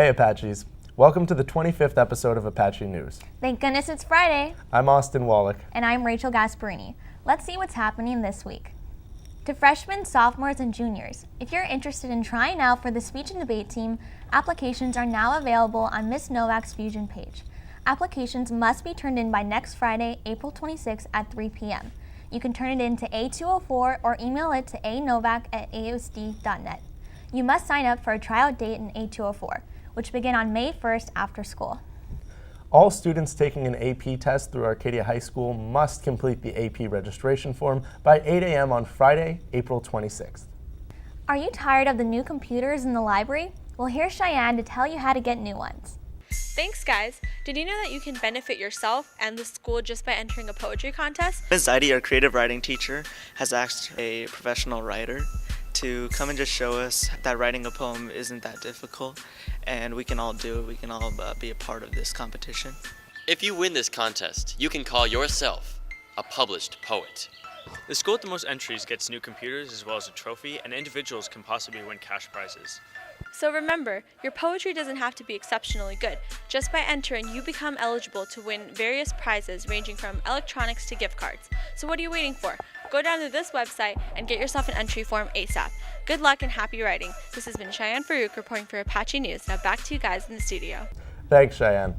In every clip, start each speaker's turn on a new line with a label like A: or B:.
A: Hey Apaches, welcome to the 25th episode of Apache News.
B: Thank goodness it's Friday.
A: I'm Austin Wallach.
B: And I'm Rachel Gasparini. Let's see what's happening this week. To freshmen, sophomores, and juniors, if you're interested in trying out for the speech and debate team, applications are now available on Ms. Novak's Fusion page. Applications must be turned in by next Friday, April 26 at 3 p.m. You can turn it in to A204 or email it to anovak@aosd.net. You must sign up for a tryout date in A204, which begin on May 1st after school.
A: All students taking an AP test through Arcadia High School must complete the AP registration form by 8 a.m. on Friday, April 26th.
B: Are you tired of the new computers in the library? Well, here's Cheyenne to tell you how to get new ones.
C: Thanks, guys. Did you know that you can benefit yourself and the school just by entering a poetry contest?
D: Ms. Zaidi, our creative writing teacher, has asked a professional writer to come and just show us that writing a poem isn't that difficult, and we can all do it. We can all be a part of this competition.
E: If you win this contest, you can call yourself a published poet.
F: The school with the most entries gets new computers as well as a trophy, and individuals can possibly win cash prizes.
C: So remember, your poetry doesn't have to be exceptionally good. Just by entering, you become eligible to win various prizes ranging from electronics to gift cards. So what are you waiting for? Go down to this website and get yourself an entry form ASAP. Good luck and happy writing. This has been Cheyenne Farouk reporting for Apache News. Now back to you guys in the studio.
A: Thanks, Cheyenne.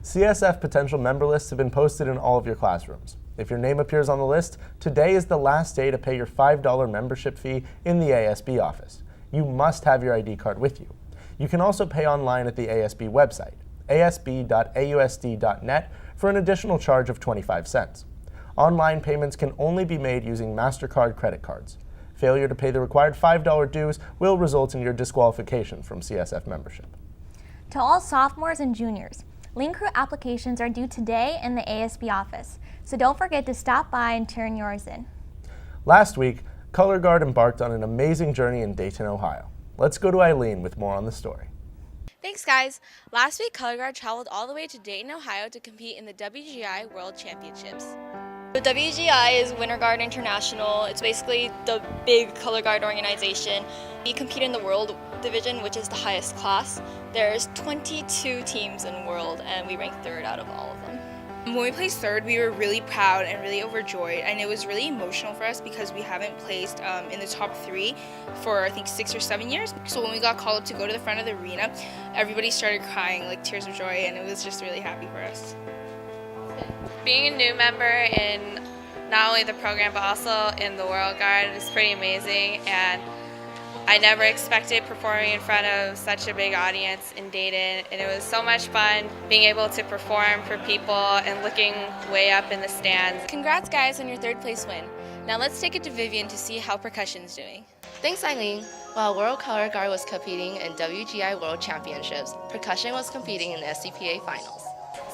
A: CSF potential member lists have been posted in all of your classrooms. If your name appears on the list, today is the last day to pay your $5 membership fee in the ASB office. You must have your ID card with you. You can also pay online at the ASB website, asb.ausd.net, for an additional charge of 25 cents. Online payments can only be made using MasterCard credit cards. Failure to pay the required $5 dues will result in your disqualification from CSF membership.
B: To all sophomores and juniors, Lean Crew applications are due today in the ASB office, so don't forget to stop by and turn yours in.
A: Last week, Color Guard embarked on an amazing journey in Dayton, Ohio. Let's go to Eileen with more on the story.
C: Thanks, guys. Last week, Color Guard traveled all the way to Dayton, Ohio to compete in the WGI World Championships.
G: The WGI is Winter Guard International. It's basically the big color guard organization. We compete in the World Division, which is the highest class. There's 22 teams in the world, and we ranked third out of all of them.
H: When we placed third, we were really proud and really overjoyed, and it was really emotional for us because we haven't placed in the top 3 for I think 6 or 7 years. So when we got called up to go to the front of the arena, everybody started crying like tears of joy, and it was just really happy for us.
I: Being a new member in not only the program but also in the World Guard is pretty amazing, and I never expected performing in front of such a big audience in Dayton, and it was so much fun being able to perform for people and looking way up in the stands.
C: Congrats, guys, on your third place win. Now let's take it to Vivian to see how percussion's doing.
J: Thanks, Eileen. While World Color Guard was competing in WGI World Championships, percussion was competing in the SCPA finals.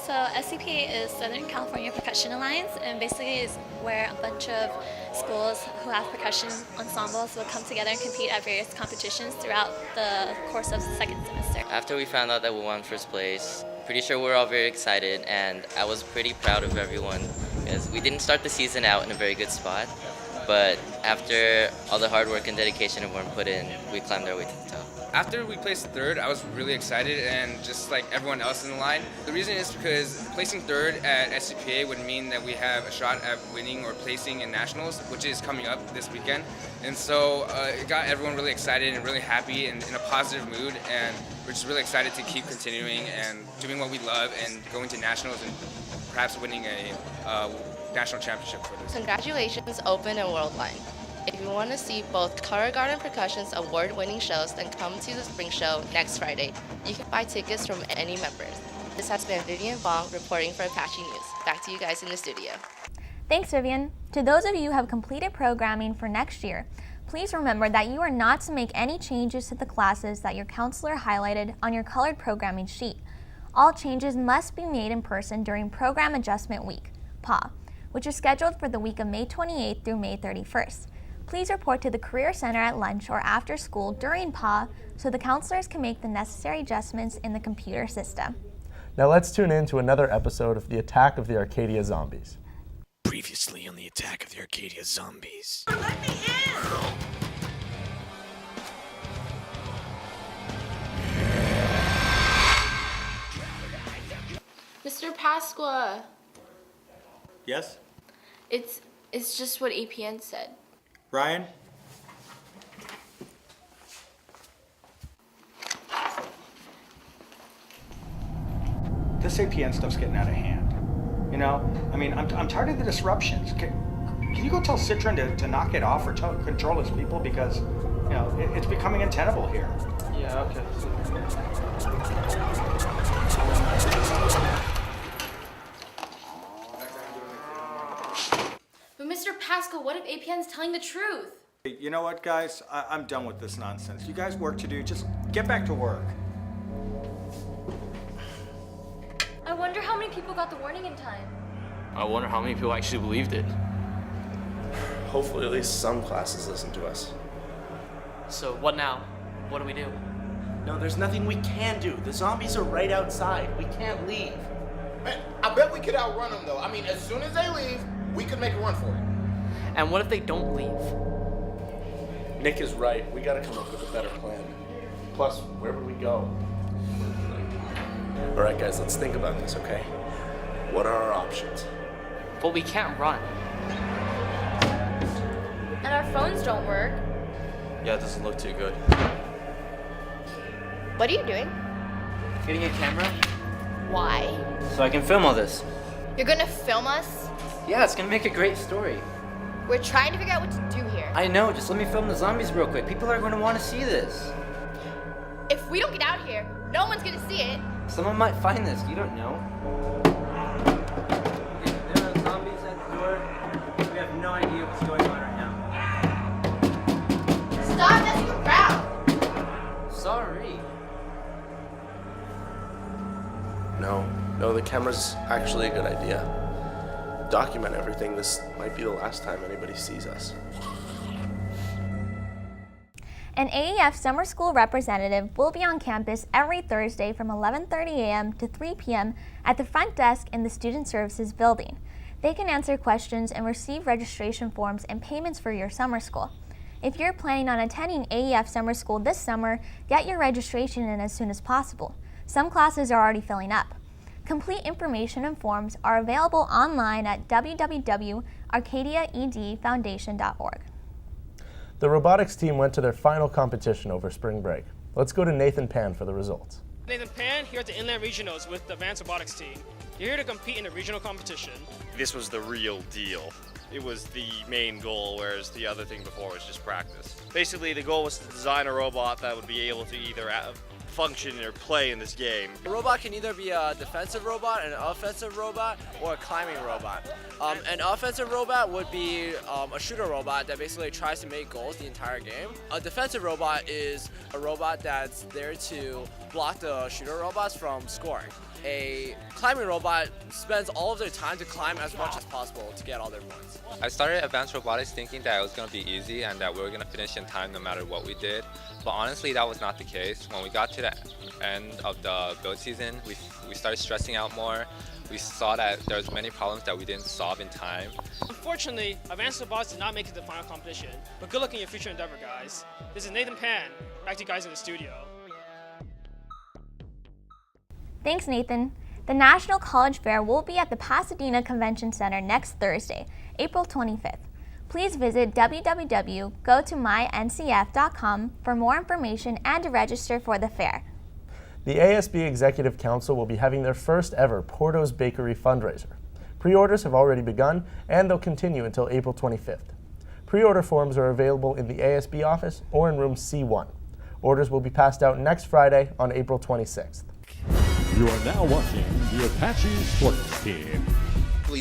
K: So SCPA is Southern California Percussion Alliance, and basically is where a bunch of schools who have percussion ensembles will come together and compete at various competitions throughout the course of the second semester.
L: After we found out that we won first place, pretty sure we're all very excited, and I was pretty proud of everyone because we didn't start the season out in a very good spot, but after all the hard work and dedication everyone put in, we climbed our way to the top.
M: After we placed third, I was really excited, and just like everyone else in the line. The reason is because placing third at SCPA would mean that we have a shot at winning or placing in nationals, which is coming up this weekend. And so it got everyone really excited and really happy and in a positive mood, and we're just really excited to keep continuing and doing what we love and going to nationals and perhaps winning a national championship for this.
J: Congratulations, Open and Worldline. If you want to see both Color Guard and Percussion's award-winning shows, then come to the Spring Show next Friday. You can buy tickets from any members. This has been Vivian Vong reporting for Apache News. Back to you guys in the studio.
B: Thanks, Vivian. To those of you who have completed programming for next year, please remember that you are not to make any changes to the classes that your counselor highlighted on your colored programming sheet. All changes must be made in person during Program Adjustment Week, PA, which is scheduled for the week of May 28th through May 31st. Please report to the Career Center at lunch or after school during PA so the counselors can make the necessary adjustments in the computer system.
A: Now let's tune in to another episode of the Attack of the Arcadia Zombies.
N: Previously on the Attack of the Arcadia Zombies.
O: Let me in! Mr. Pasqua.
P: Yes?
O: It's just what APN said.
P: Ryan? This APN stuff's getting out of hand. You know, I mean, I'm tired of the disruptions. Can you go tell Citron to knock it off or control his people because, you know, it's becoming untenable here.
Q: Yeah, okay.
O: But Mr. Pascal, what if APN's telling the truth?
P: You know what, guys? I'm done with this nonsense. You guys work to do. Just get back to work.
O: I wonder how many people got the warning in time.
Q: I wonder how many people actually believed it.
A: Hopefully at least some classes listen to us.
R: So what now? What do we do?
S: No, there's nothing we can do. The zombies are right outside. We can't leave.
T: Man, I bet we could outrun them though. I mean, as soon as they leave, we could make a run for it.
R: And what if they don't leave?
A: Nick is right. We gotta come up with a better plan. Plus, where would we go? All right, guys, let's think about this, okay? What are our options?
R: But we can't run.
O: And our phones don't work.
Q: Yeah, it doesn't look too good.
U: What are you doing?
R: Getting a camera?
U: Why?
R: So I can film all this.
U: You're gonna film us?
R: Yeah, it's gonna make a great story.
U: We're trying to figure out what to do here.
R: I know, just let me film the zombies real quick. People are gonna wanna see this.
U: If we don't get out here, no one's gonna see it.
R: Someone might find this, you don't know. There are zombies at the door. We have no idea what's going on right now.
U: Stop messing around!
R: Sorry.
A: No, the camera's actually a good idea. Document everything. This might be the last time anybody sees us.
B: An AEF summer school representative will be on campus every Thursday from 11:30 a.m. to 3 p.m. at the front desk in the Student Services building. They can answer questions and receive registration forms and payments for your summer school. If you're planning on attending AEF summer school this summer, get your registration in as soon as possible. Some classes are already filling up. Complete information and forms are available online at www.arcadiaedfoundation.org.
A: The robotics team went to their final competition over spring break. Let's go to Nathan Pan for the results.
V: Nathan Pan here at the Inland Regionals with the Advanced Robotics team. You're here to compete in a regional competition.
W: This was the real deal. It was the main goal, whereas the other thing before was just practice. Basically, the goal was to design a robot that would be able to either function or play in this game.
X: A robot can either be a defensive robot, an offensive robot, or a climbing robot. An offensive robot would be a shooter robot that basically tries to make goals the entire game. A defensive robot is a robot that's there to block the shooter robots from scoring. A climbing robot spends all of their time to climb as much as possible to get all their points.
Y: I started advanced robotics thinking that it was going to be easy and that we were going to finish in time no matter what we did. But honestly, that was not the case. When we got to the end of the build season, we started stressing out more. We saw that there was many problems that we didn't solve in time.
V: Unfortunately, Advanced Robotics did not make it to the final competition. But good luck in your future endeavor, guys. This is Nathan Pan. Back to you guys in the studio.
B: Thanks, Nathan. The National College Fair will be at the Pasadena Convention Center next Thursday, April 25th. Please visit www.gotomyncf.com for more information and to register for the fair.
A: The ASB Executive Council will be having their first ever Porto's Bakery fundraiser. Pre-orders have already begun and they'll continue until April 25th. Pre-order forms are available in the ASB office or in room C1. Orders will be passed out next Friday on April 26th.
Z: You are now watching the Apache Sports Team.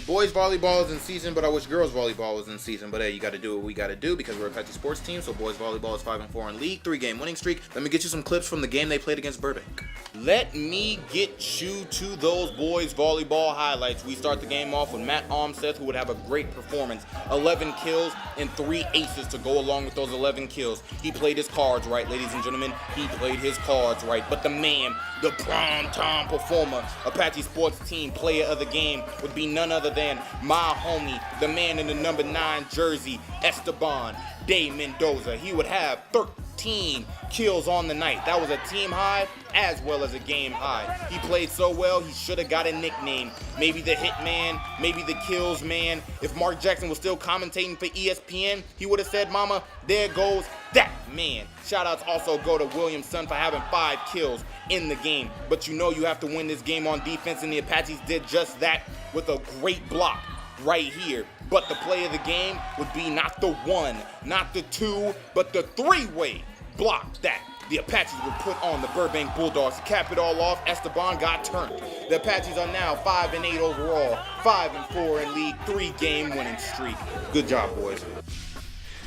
T: Boys volleyball is in season, but I wish girls volleyball was in season. But hey, you got to do what we got to do because we're a Apache Sports Team. So boys volleyball is 5-4 in league, 3-game winning streak. Let me get you some clips from the game they played against Burbank. Let me get you to those boys volleyball highlights. We start the game off with Matt Armseth, who would have a great performance. 11 kills and 3 aces to go along with those 11 kills. He played his cards right, ladies and gentlemen. He played his cards right. But the man, the prime-time performer, Apache Sports Team player of the game would be none other than my homie, the man in the number 9 jersey, Esteban de Mendoza. He would have 13 kills on the night. That was a team high as well as a game high. He played so well, he should have got a nickname. Maybe the Hitman, maybe the Kills Man. If Mark Jackson was still commentating for ESPN, he would have said, "Mama, there goes that man." Shoutouts also go to Williams' son for having 5 kills in the game. But you know you have to win this game on defense, and the Apaches did just that with a great block right here. But the play of the game would be not the 1, not the 2, but the 3-way block that the Apaches would put on the Burbank Bulldogs. To cap it all off, Esteban got turned. The Apaches are now 5-8 overall, 5-4 in league, 3-game winning streak. Good job, boys.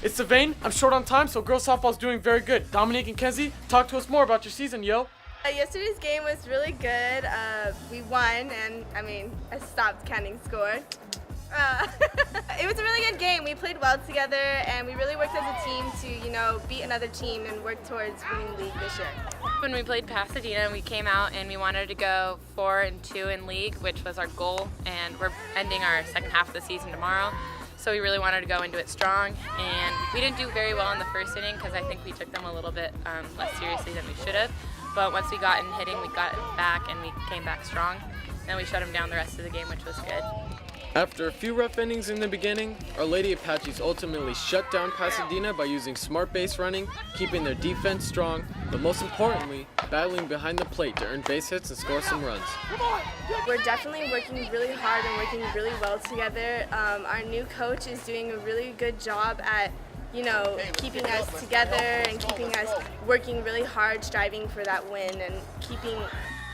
D: It's Sylvain. I'm short on time, so girls softball's doing very good. Dominique and Kenzie, talk to us more about your season, yo.
E: Yesterday's game was really good. We won, and I stopped counting score. It was a really good game. We played well together, and we really worked as a team to, beat another team and work towards winning league this year.
F: When we played Pasadena, we came out and we wanted to go 4-2 in league, which was our goal, and we're ending our second half of the season tomorrow. So we really wanted to go into it strong, and we didn't do very well in the first inning because I think we took them a little bit less seriously than we should have. But once we got in hitting, we got it back and we came back strong. Then we shut them down the rest of the game, which was good.
D: After a few rough innings in the beginning, Our Lady Apaches ultimately shut down Pasadena by using smart base running, keeping their defense strong, but most importantly, battling behind the plate to earn base hits and score some runs.
E: We're definitely working really hard and working really well together. Our new coach is doing a really good job at keeping us together and keeping us working really hard, striving for that win, and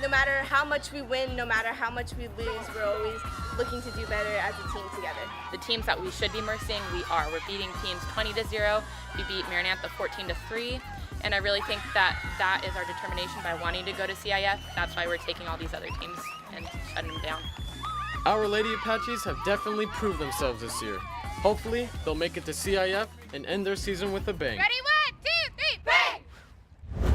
E: no matter how much we win, no matter how much we lose, we're always looking to do better as a team together.
F: The teams that we should be mercing, we are. We're beating teams 20-0. We beat Maranatha 14-3. And I really think that is our determination by wanting to go to CIF. That's why we're taking all these other teams and shutting them down.
D: Our Lady Apaches have definitely proved themselves this year. Hopefully, they'll make it to CIF and end their season with a bang.
U: Ready, 1, 2, 3, bang!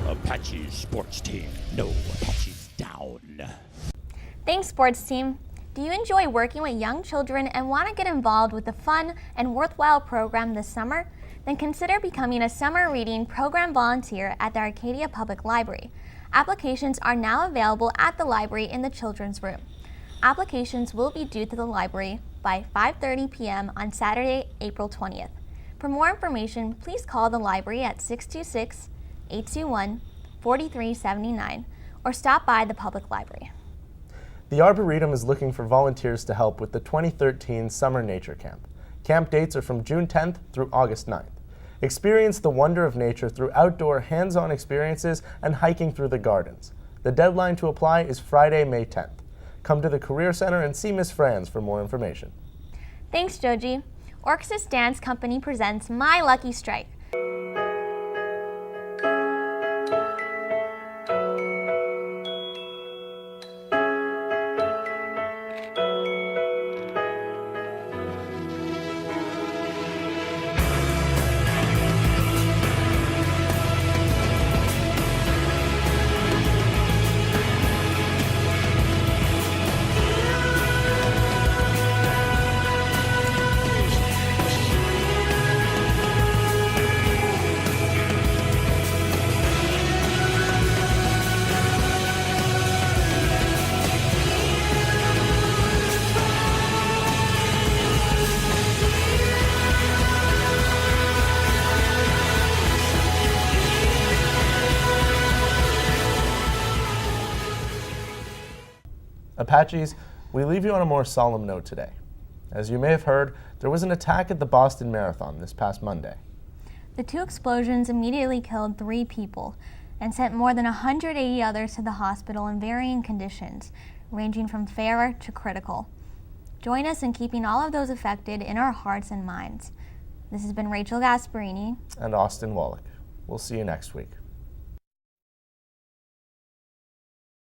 N: Apache sports team. No Apaches down.
B: Thanks, sports team. Do you enjoy working with young children and want to get involved with a fun and worthwhile program this summer? Then consider becoming a summer reading program volunteer at the Arcadia Public Library. Applications are now available at the library in the children's room. Applications will be due to the library by 5:30 p.m. on Saturday, April 20th. For more information, please call the library at 626-821-4379 or stop by the public library.
A: The Arboretum is looking for volunteers to help with the 2013 Summer Nature Camp. Camp dates are from June 10th through August 9th. Experience the wonder of nature through outdoor hands-on experiences and hiking through the gardens. The deadline to apply is Friday, May 10th. Come to the Career Center and see Miss Franz for more information.
B: Thanks, Joji. Orxis Dance Company presents My Lucky Strike.
A: Apaches, we leave you on a more solemn note today. As you may have heard, there was an attack at the Boston Marathon this past Monday.
B: The 2 explosions immediately killed 3 people and sent more than 180 others to the hospital in varying conditions, ranging from fair to critical. Join us in keeping all of those affected in our hearts and minds. This has been Rachel Gasparini
A: and Austin Wallach. We'll see you next week.